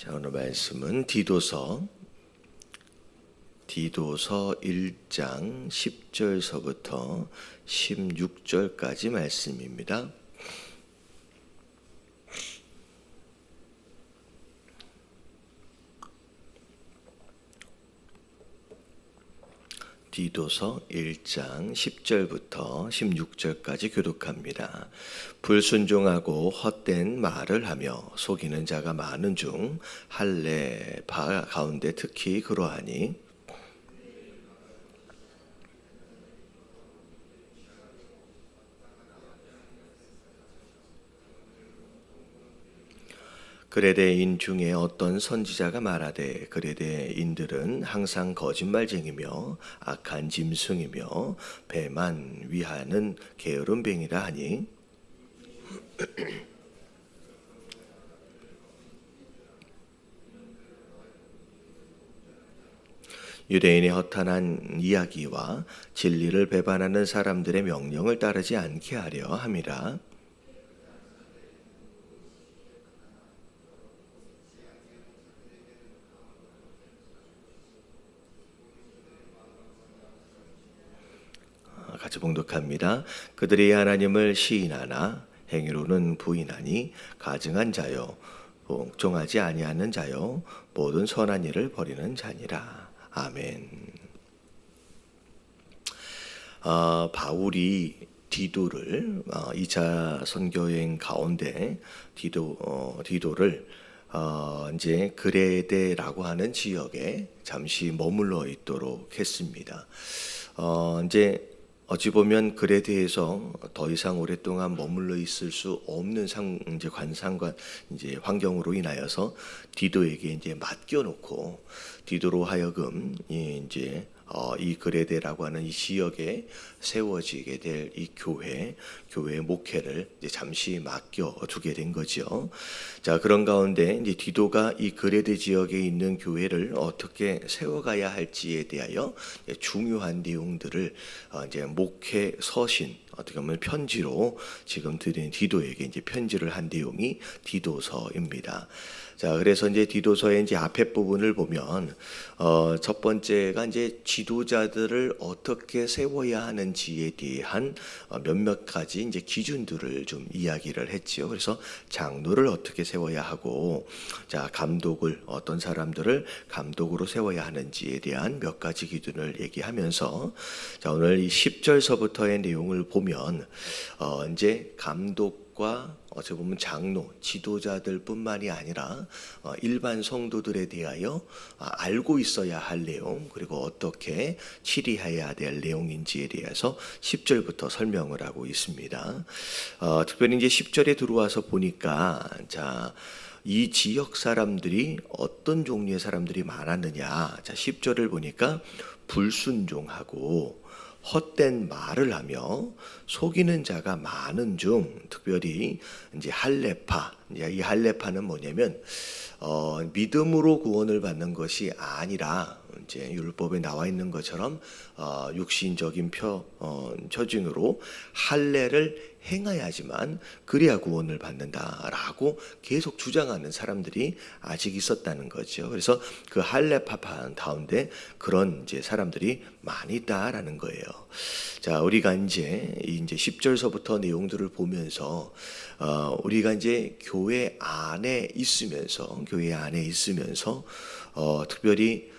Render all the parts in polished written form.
자, 오늘 말씀은 디도서 1장 10절서부터 16절까지 말씀입니다. 디도서 1장 10절부터 16절까지 교독합니다. 불순종하고 헛된 말을 하며 속이는 자가 많은 중 할례 바 가운데 특히 그러하니 그레데인 중에 어떤 선지자가 말하되 그레데인들은 항상 거짓말쟁이며 악한 짐승이며 배만 위하는 게으름뱅이라 하니 유대인의 허탄한 이야기와 진리를 배반하는 사람들의 명령을 따르지 않게 하려 함이라. 같이 봉독합니다. 그들이 하나님을 시인하나 행위로는 부인하니 가증한 자요 복종하지 아니하는 자요 모든 선한 일을 버리는 자니라. 아멘. 바울이 디도를 2차 선교여행 가운데 디도를 이제 그레데라고 하는 지역에 잠시 머물러 있도록 했습니다. 이제 어찌 보면 그레데에서 더 이상 오랫동안 머물러 있을 수 없는 이제 환경으로 인하여서 디도에게 이제 맡겨놓고 디도로 하여금 이제 이 그레데라고 하는 이 지역에 세워지게 될 이 교회의 목회를 이제 잠시 맡겨두게 된 거죠. 자, 그런 가운데 이제 디도가 이 그레데 지역에 있는 교회를 어떻게 세워가야 할지에 대하여 중요한 내용들을 이제 목회 서신 어떻게 보면 편지로 지금 드린 디도에게 이제 편지를 한 내용이 디도서입니다. 자, 그래서 이제 디도서의 이제 앞에 부분을 보면 첫 번째가 이제 지도자들을 어떻게 세워야 하는지에 대한 몇몇 가지 이제 기준들을 좀 이야기를 했지요. 그래서 장로를 어떻게 세워야 하고, 자, 감독을 어떤 사람들을 감독으로 세워야 하는지에 대한 몇 가지 기준을 얘기하면서, 자, 오늘 이 10절서부터의 내용을 보면 이제 감독과 어찌 보면 장로, 지도자들뿐만이 아니라 일반 성도들에 대하여 알고 있어야 할 내용, 그리고 어떻게 치리해야 될 내용인지에 대해서 10절부터 설명을 하고 있습니다. 특별히 이제 10절에 들어와서 보니까, 자, 이 지역 사람들이 어떤 종류의 사람들이 많았느냐. 자, 10절을 보니까 불순종하고 헛된 말을 하며 속이는 자가 많은 중, 특별히 이제 할례파. 이 할례파는 뭐냐면 믿음으로 구원을 받는 것이 아니라 이제 율법에 나와 있는 것처럼 육신적인 표징으로 할례를 행해야지만 그래야 구원을 받는다라고 계속 주장하는 사람들이 아직 있었다는 거죠. 그래서 그 할례파 가운데 그런 이제 사람들이 많이 있다라는 거예요. 자, 우리가 이제 10절서부터 내용들을 보면서 우리가 이제 교회 안에 있으면서 특별히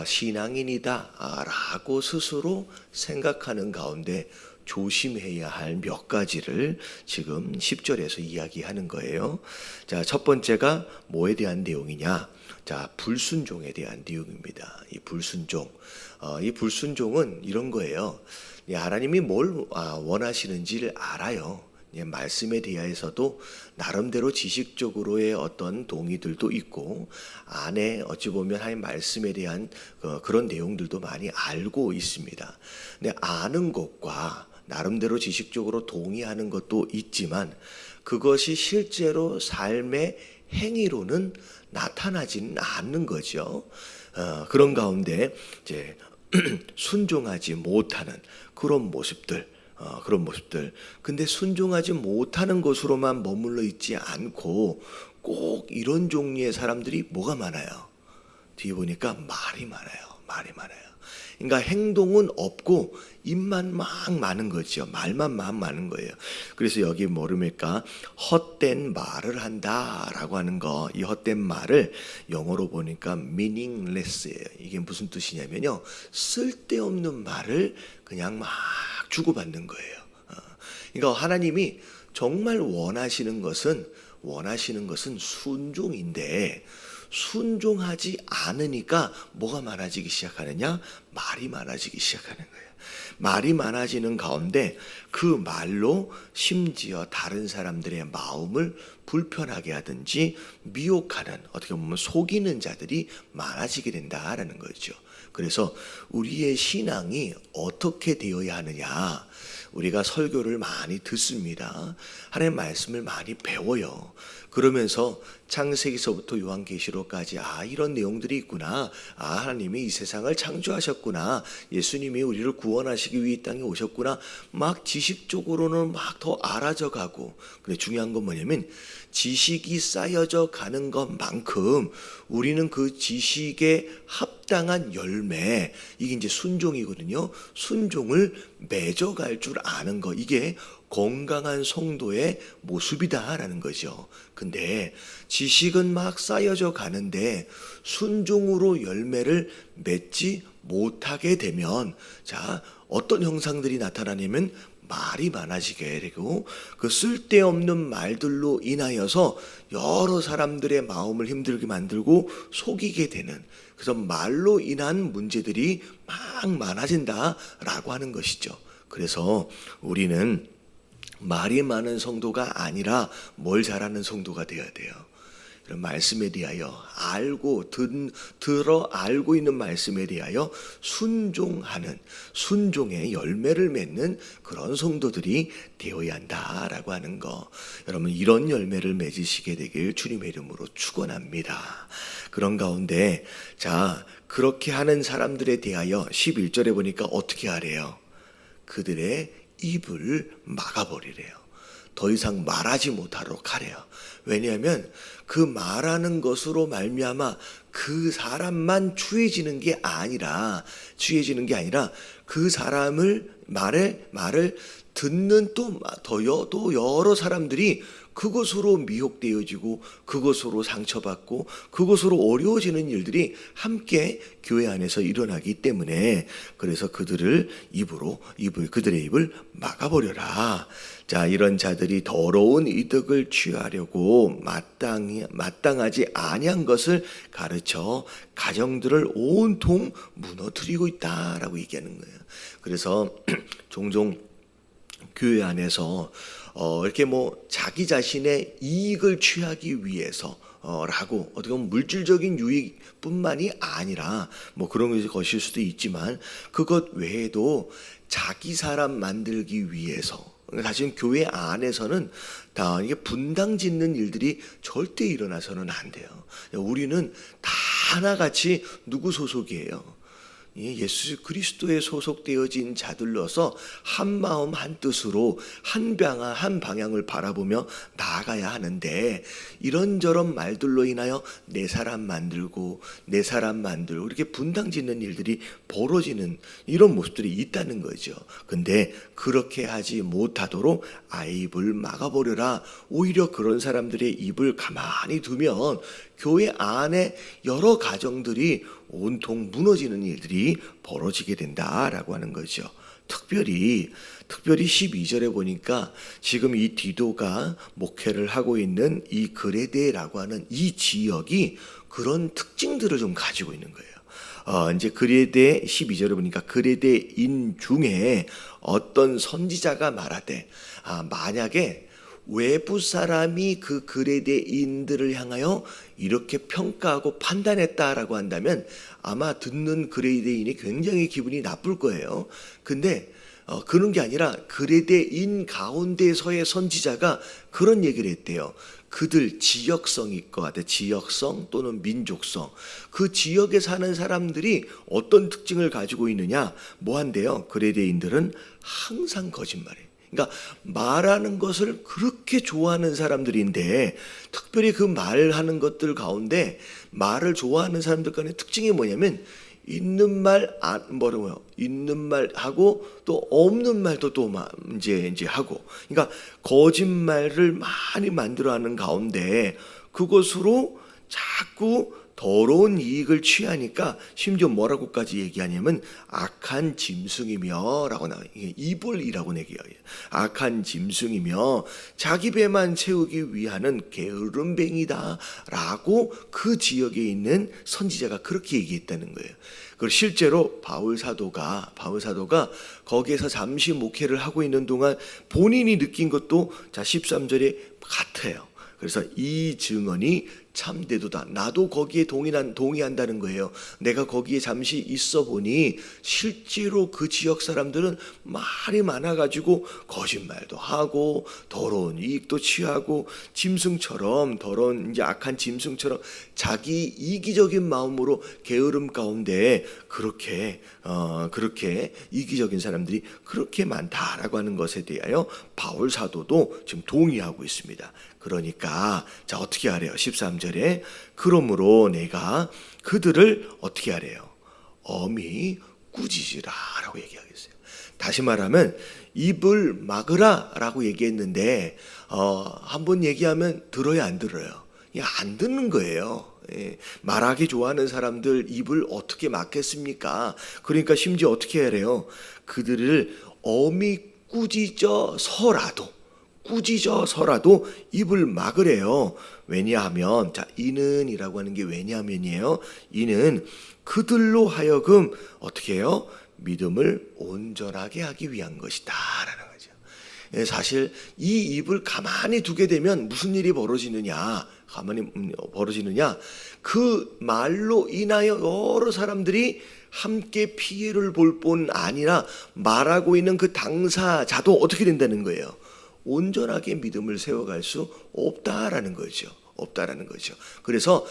신앙인이다라고 스스로 생각하는 가운데 조심해야 할 몇 가지를 지금 10절에서 이야기하는 거예요. 자, 첫 번째가 뭐에 대한 내용이냐? 자, 불순종에 대한 내용입니다. 이 불순종은 이런 거예요. 하나님이 뭘 원하시는지를 알아요. 말씀에 대해서도 나름대로 지식적으로의 어떤 동의들도 있고, 안에 어찌 보면 하나님 말씀에 대한 그런 내용들도 많이 알고 있습니다. 근데 아는 것과 나름대로 지식적으로 동의하는 것도 있지만 그것이 실제로 삶의 행위로는 나타나지는 않는 거죠. 그런 가운데 이제 순종하지 못하는 그런 모습들. 근데 순종하지 못하는 것으로만 머물러 있지 않고 꼭 이런 종류의 사람들이 뭐가 많아요? 뒤에 보니까 말이 많아요. 말이 많아요. 그러니까 행동은 없고 입만 막 많은 거죠. 말만 막 많은 거예요. 그래서 여기 뭐랍니까? 헛된 말을 한다라고 하는 거. 이 헛된 말을 영어로 보니까 meaningless예요. 이게 무슨 뜻이냐면요, 쓸데없는 말을 그냥 막 주고받는 거예요. 그러니까 하나님이 정말 원하시는 것은 순종인데, 순종하지 않으니까 뭐가 많아지기 시작하느냐? 말이 많아지기 시작하는 거예요. 말이 많아지는 가운데 그 말로 심지어 다른 사람들의 마음을 불편하게 하든지 미혹하는, 어떻게 보면 속이는 자들이 많아지게 된다라는 거죠. 그래서 우리의 신앙이 어떻게 되어야 하느냐? 우리가 설교를 많이 듣습니다. 하나님의 말씀을 많이 배워요. 그러면서 창세기서부터 요한계시록까지 이런 내용들이 있구나. 하나님이 이 세상을 창조하셨구나. 예수님이 우리를 구원하시기 위해 이 땅에 오셨구나. 막 지식적으로는 막 더 알아져 가고. 근데 중요한 건 뭐냐면 지식이 쌓여져 가는 것만큼 우리는 그 지식에 합당한 열매, 이게 이제 순종이거든요. 순종을 맺어갈 줄 아는 거, 이게 건강한 성도의 모습이다라는 거죠. 근데 지식은 막 쌓여져 가는데 순종으로 열매를 맺지 못하게 되면, 자, 어떤 형상들이 나타나냐면 말이 많아지게 되고, 그 쓸데없는 말들로 인하여서 여러 사람들의 마음을 힘들게 만들고 속이게 되는, 그래서 말로 인한 문제들이 막 많아진다라고 하는 것이죠. 그래서 우리는 말이 많은 성도가 아니라 뭘 잘하는 성도가 되어야 돼요. 이런 말씀에 대하여 알고 있는 말씀에 대하여 순종하는, 순종의 열매를 맺는 그런 성도들이 되어야 한다라고 하는 거. 여러분, 이런 열매를 맺으시게 되길 주님의 이름으로 축원합니다. 그런 가운데, 자, 그렇게 하는 사람들에 대하여 11절에 보니까 어떻게 하래요? 그들의 입을 막아버리래요. 더 이상 말하지 못하도록 하래요. 왜냐하면 그 말하는 것으로 말미암아 그 사람만 추해지는 게 아니라 그 사람을 말을 듣는 또 여러 사람들이 그것으로 미혹되어지고 그것으로 상처받고 그것으로 어려워지는 일들이 함께 교회 안에서 일어나기 때문에, 그래서 그들의 입을 막아버려라. 자, 이런 자들이 더러운 이득을 취하려고 마땅하지 아니한 것을 가르쳐 가정들을 온통 무너뜨리고 있다라고 얘기하는 거예요. 그래서 종종 교회 안에서 이렇게 자기 자신의 이익을 취하기 위해서 라고, 어떻게 보면 물질적인 유익뿐만이 아니라 그런 것일 수도 있지만, 그것 외에도 자기 사람 만들기 위해서, 사실 교회 안에서는 다 이게 분당 짓는 일들이 절대 일어나서는 안 돼요. 우리는 다 하나같이 누구 소속이에요? 예수 그리스도에 소속되어진 자들로서 한 마음 한 뜻으로 한 방향을 바라보며 나아가야 하는데, 이런저런 말들로 인하여 내 사람 만들고 이렇게 분당 짓는 일들이 벌어지는 이런 모습들이 있다는 거죠. 근데 그렇게 하지 못하도록 입을 막아버려라. 오히려 그런 사람들의 입을 가만히 두면 교회 안에 여러 가정들이 온통 무너지는 일들이 벌어지게 된다라고 하는 거죠. 특별히 12절에 보니까 지금 이 디도가 목회를 하고 있는 이 그레데라고 하는 이 지역이 그런 특징들을 좀 가지고 있는 거예요. 이제 그레데 12절에 보니까 그레데인 중에 어떤 선지자가 말하되, 만약에 외부 사람이 그 그레데인들을 향하여 이렇게 평가하고 판단했다라고 한다면 아마 듣는 그레데인이 굉장히 기분이 나쁠 거예요. 근데 그런 게 아니라 그레데인 가운데서의 선지자가 그런 얘기를 했대요. 그들 지역성이 있고, 지역성 또는 민족성, 그 지역에 사는 사람들이 어떤 특징을 가지고 있느냐, 한대요? 그레데인들은 항상 거짓말해요. 그러니까 말하는 것을 그렇게 좋아하는 사람들인데, 특별히 그 말하는 것들 가운데 말을 좋아하는 사람들 간의 특징이 뭐냐면, 있는 말 있는 말 하고 또 없는 말도 또 이제 하고, 그러니까 거짓말을 많이 만들어하는 가운데 그것으로 자꾸 더러운 이익을 취하니까 심지어 뭐라고까지 얘기하냐면 악한 짐승이며라고 나와요. 이게 이볼이라고 얘기해요. 악한 짐승이며 자기 배만 채우기 위하는 게으름뱅이다라고 그 지역에 있는 선지자가 그렇게 얘기했다는 거예요. 그리고 실제로 바울 사도가 거기에서 잠시 목회를 하고 있는 동안 본인이 느낀 것도 자 13절에 같아요. 그래서 이 증언이 참되도다. 나도 거기에 동의한다는 거예요. 내가 거기에 잠시 있어 보니 실제로 그 지역 사람들은 말이 많아가지고 거짓말도 하고 더러운 이익도 취하고 짐승처럼, 더러운 이제 악한 짐승처럼 자기 이기적인 마음으로 게으름 가운데 그렇게 이기적인 사람들이 그렇게 많다라고 하는 것에 대하여 바울 사도도 지금 동의하고 있습니다. 그러니까 자 어떻게 하래요? 13절에 그러므로 내가 그들을 어떻게 하래요? 엄히 꾸짖으라 라고 얘기하겠어요. 다시 말하면 입을 막으라 라고 얘기했는데 한번 얘기하면 들어야 안 들어요? 안 듣는 거예요. 말하기 좋아하는 사람들 입을 어떻게 막겠습니까? 그러니까 심지어 어떻게 하래요? 그들을 엄히 꾸짖어서라도 입을 막으래요. 왜냐하면 자 이는이라고 하는 게 왜냐하면이에요. 이는 그들로 하여금 어떻게 해요? 믿음을 온전하게 하기 위한 것이다 라는 거죠. 사실 이 입을 가만히 두게 되면 무슨 일이 벌어지느냐, 그 말로 인하여 여러 사람들이 함께 피해를 볼 뿐 아니라 말하고 있는 그 당사자도 어떻게 된다는 거예요? 온전하게 믿음을 세워갈 수 없다라는 거죠. 그래서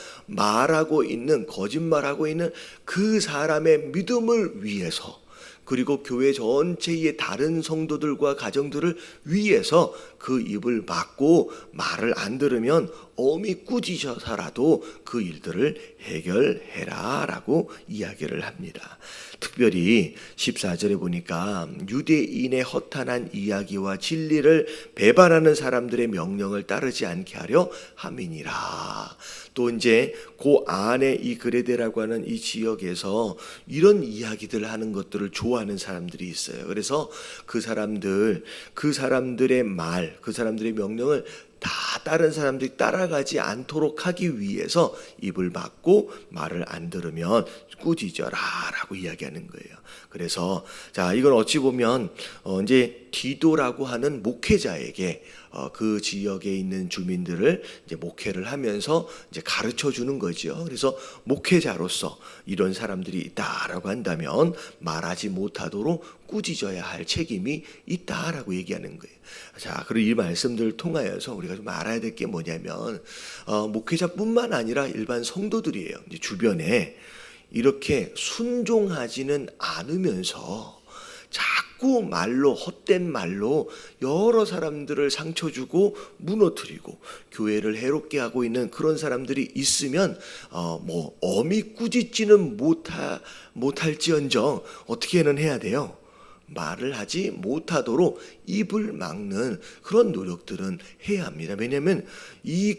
거짓말하고 있는 그 사람의 믿음을 위해서, 그리고 교회 전체의 다른 성도들과 가정들을 위해서 그 입을 막고 말을 안 들으면 엄히 꾸짖어서라도 그 일들을 해결해라 라고 이야기를 합니다. 특별히 14절에 보니까 유대인의 허탄한 이야기와 진리를 배반하는 사람들의 명령을 따르지 않게 하려 함이니라. 또 이제 그 안에 이 그레데라고 하는 이 지역에서 이런 이야기들 하는 것들을 좋아하는 사람들이 있어요. 그래서 그 사람들의 말, 그 사람들의 명령을 다 다른 사람들이 따라가지 않도록 하기 위해서 입을 막고 말을 안 들으면 꾸짖어라 라고 이야기하는 거예요. 그래서 자 이건 어찌 보면 이제 디도라고 하는 목회자에게 그 지역에 있는 주민들을 이제 목회를 하면서 이제 가르쳐 주는 거죠. 그래서 목회자로서 이런 사람들이 있다라고 한다면 말하지 못하도록 꾸짖어야 할 책임이 있다라고 얘기하는 거예요. 자, 그리고 이 말씀들을 통하여서 우리가 좀 알아야 될 게 뭐냐면 목회자뿐만 아니라 일반 성도들이에요. 이제 주변에 이렇게 순종하지는 않으면서 자꾸 헛된 말로 여러 사람들을 상처 주고 무너뜨리고 교회를 해롭게 하고 있는 그런 사람들이 있으면 엄히 꾸짖지는 못할지언정 어떻게는 해야 돼요? 말을 하지 못하도록 입을 막는 그런 노력들은 해야 합니다. 왜냐하면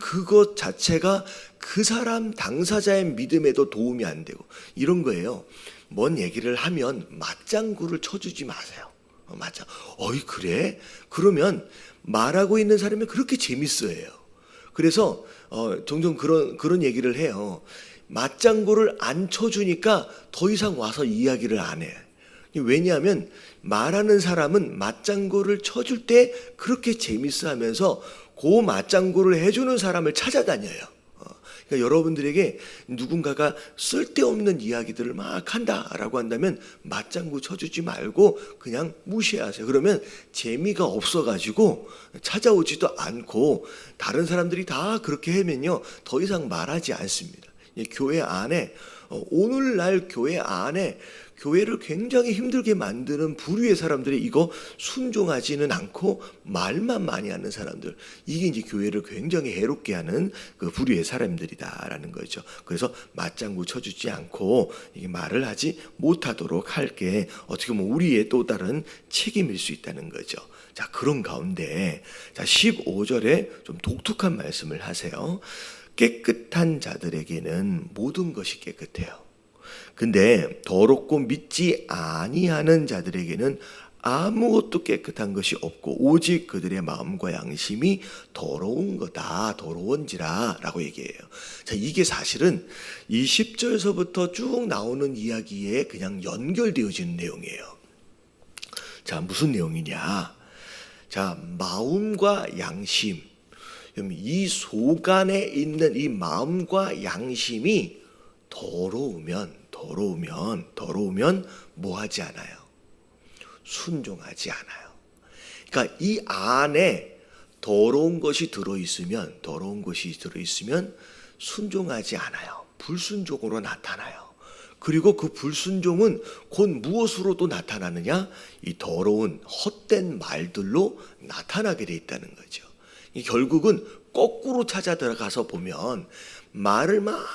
그것 자체가 그 사람 당사자의 믿음에도 도움이 안 되고 이런 거예요. 뭔 얘기를 하면 맞장구를 쳐주지 마세요. 그래? 그러면 말하고 있는 사람이 그렇게 재밌어해요. 그래서 종종 그런 얘기를 해요. 맞장구를 안 쳐주니까 더 이상 와서 이야기를 안 해. 왜냐하면 말하는 사람은 맞장구를 쳐줄 때 그렇게 재밌어하면서 그 맞장구를 해주는 사람을 찾아다녀요. 그러니까 여러분들에게 누군가가 쓸데없는 이야기들을 막 한다라고 한다면 맞장구 쳐주지 말고 그냥 무시하세요. 그러면 재미가 없어가지고 찾아오지도 않고 다른 사람들이 다 그렇게 하면요 더 이상 말하지 않습니다. 교회 안에 오늘날 교회 안에 교회를 굉장히 힘들게 만드는 부류의 사람들이 이거 순종하지는 않고 말만 많이 하는 사람들, 이게 이제 교회를 굉장히 해롭게 하는 그 부류의 사람들이다라는 거죠. 그래서 맞장구 쳐주지 않고 이게 말을 하지 못하도록 할 게 어떻게 보면 우리의 또 다른 책임일 수 있다는 거죠. 자, 그런 가운데 자 15절에 좀 독특한 말씀을 하세요. 깨끗한 자들에게는 모든 것이 깨끗해요. 근데 더럽고 믿지 아니하는 자들에게는 아무것도 깨끗한 것이 없고 오직 그들의 마음과 양심이 더러운 거다, 더러운지라 라고 얘기해요. 자, 이게 사실은 20절서부터 쭉 나오는 이야기에 그냥 연결되어지는 내용이에요. 자, 무슨 내용이냐? 자, 마음과 양심, 이 속 안에 있는 이 마음과 양심이 더러우면 뭐 하지 않아요? 순종하지 않아요. 그러니까 이 안에 더러운 것이 들어있으면 순종하지 않아요. 불순종으로 나타나요. 그리고 그 불순종은 곧 무엇으로도 나타나느냐? 이 더러운 헛된 말들로 나타나게 돼 있다는 거죠. 결국은 거꾸로 찾아 들어가서 보면 말을 막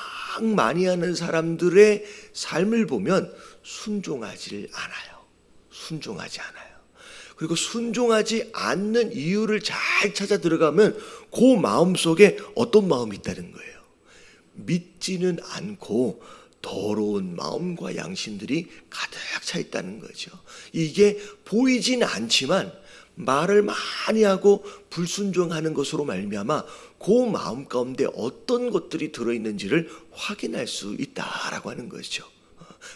많이 하는 사람들의 삶을 보면 순종하지 않아요. 그리고 순종하지 않는 이유를 잘 찾아 들어가면 그 마음속에 어떤 마음이 있다는 거예요. 믿지는 않고 더러운 마음과 양심들이 가득 차 있다는 거죠. 이게 보이진 않지만 말을 많이 하고 불순종하는 것으로 말미암아 그 마음 가운데 어떤 것들이 들어있는지를 확인할 수 있다라고 하는 거죠.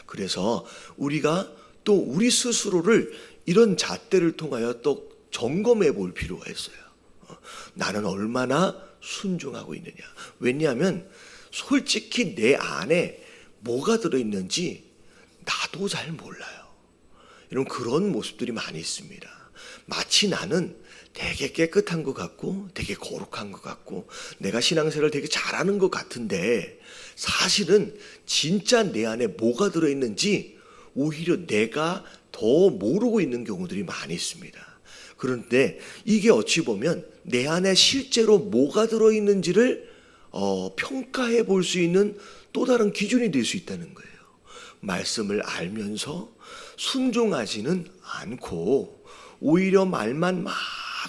그래서 우리가 또 우리 스스로를 이런 잣대를 통하여 또 점검해 볼 필요가 있어요. 나는 얼마나 순종하고 있느냐. 왜냐하면 솔직히 내 안에 뭐가 들어있는지 나도 잘 몰라요. 이런 그런 모습들이 많이 있습니다. 마치 나는 되게 깨끗한 것 같고 되게 거룩한 것 같고 내가 신앙생활을 되게 잘하는 것 같은데 사실은 진짜 내 안에 뭐가 들어있는지 오히려 내가 더 모르고 있는 경우들이 많이 있습니다. 그런데 이게 어찌 보면 내 안에 실제로 뭐가 들어있는지를 평가해 볼 수 있는 또 다른 기준이 될 수 있다는 거예요. 말씀을 알면서 순종하지는 않고 오히려 말만 막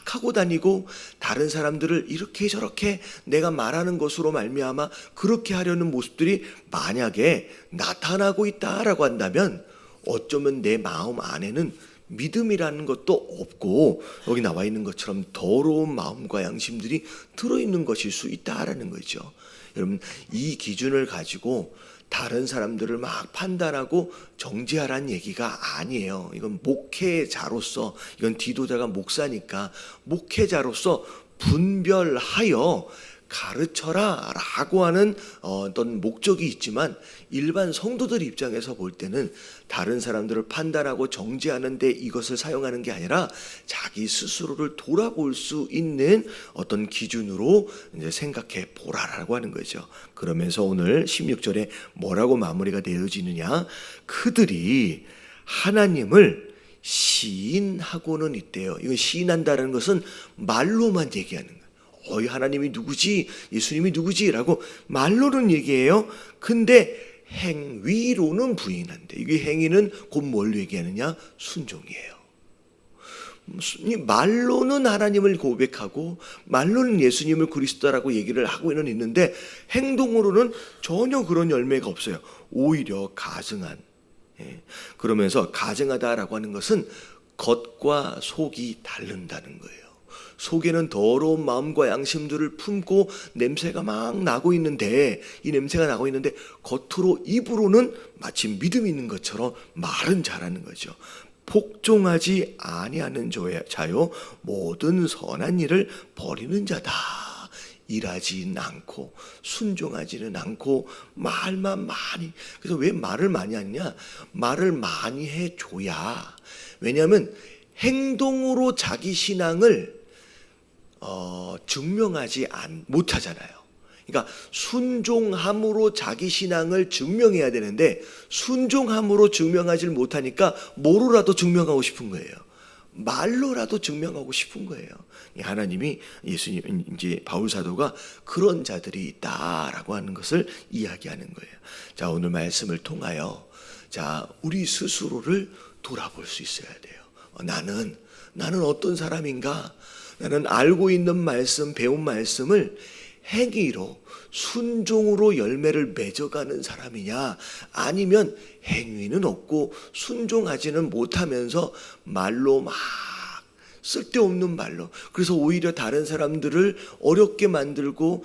하고 다니고 다른 사람들을 이렇게 저렇게 내가 말하는 것으로 말미암아 그렇게 하려는 모습들이 만약에 나타나고 있다라고 한다면 어쩌면 내 마음 안에는 믿음이라는 것도 없고 여기 나와 있는 것처럼 더러운 마음과 양심들이 들어있는 것일 수 있다라는 거죠. 여러분, 이 기준을 가지고 다른 사람들을 막 판단하고 정죄하라는 얘기가 아니에요. 이건 목회자로서, 이건 디도자가 목사니까 목회자로서 분별하여 가르쳐라 라고 하는 어떤 목적이 있지만 일반 성도들 입장에서 볼 때는 다른 사람들을 판단하고 정죄하는데 이것을 사용하는 게 아니라 자기 스스로를 돌아볼 수 있는 어떤 기준으로 이제 생각해 보라라고 하는 거죠. 그러면서 오늘 16절에 뭐라고 마무리가 되어지느냐? 그들이 하나님을 시인하고는 있대요. 이거 시인한다는 것은 말로만 얘기하는 거예요. 하나님이 누구지? 예수님이 누구지? 라고 말로는 얘기해요. 근데 행위로는 부인한대. 이게 행위는 곧 뭘 얘기하느냐? 순종이에요. 말로는 하나님을 고백하고 말로는 예수님을 그리스도라고 얘기를 하고는 있는데 행동으로는 전혀 그런 열매가 없어요. 오히려 가증한. 그러면서 가증하다라고 하는 것은 겉과 속이 다른다는 거예요. 속에는 더러운 마음과 양심들을 품고 냄새가 막 나고 있는데 이 냄새가 나고 있는데 겉으로 입으로는 마치 믿음이 있는 것처럼 말은 잘하는 거죠. 복종하지 아니하는 자요 모든 선한 일을 버리는 자다. 일하지는 않고 순종하지는 않고 말만 많이. 그래서 왜 말을 많이 하느냐? 말을 많이 해줘야. 왜냐하면 행동으로 자기 신앙을 증명하지 못하잖아요. 그러니까 순종함으로 자기 신앙을 증명해야 되는데 순종함으로 증명하지 못하니까 뭐로라도 증명하고 싶은 거예요. 말로라도 증명하고 싶은 거예요. 하나님이 예수님 이제 바울 사도가 그런 자들이 있다라고 하는 것을 이야기하는 거예요. 자, 오늘 말씀을 통하여 자, 우리 스스로를 돌아볼 수 있어야 돼요. 나는 어떤 사람인가? 나는 알고 있는 말씀, 배운 말씀을 행위로 순종으로 열매를 맺어가는 사람이냐, 아니면 행위는 없고 순종하지는 못하면서 말로 막 쓸데없는 말로, 그래서 오히려 다른 사람들을 어렵게 만들고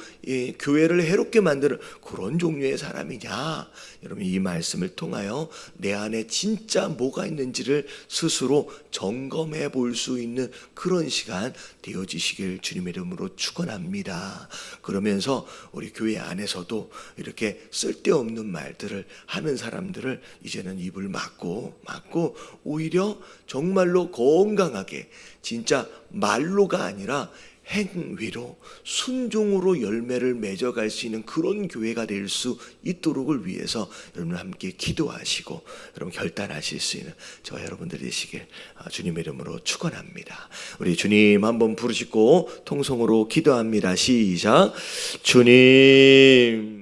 교회를 해롭게 만드는 그런 종류의 사람이냐. 여러분, 이 말씀을 통하여 내 안에 진짜 뭐가 있는지를 스스로 점검해 볼 수 있는 그런 시간 되어지시길 주님의 이름으로 축원합니다. 그러면서 우리 교회 안에서도 이렇게 쓸데없는 말들을 하는 사람들을 이제는 입을 막고 오히려 정말로 건강하게 진짜 말로가 아니라 행위로 순종으로 열매를 맺어갈 수 있는 그런 교회가 될 수 있도록을 위해서 여러분 함께 기도하시고 여러분 결단하실 수 있는 저와 여러분들 되시길 주님의 이름으로 축원합니다. 우리 주님 한번 부르시고 통성으로 기도합니다. 시작. 주님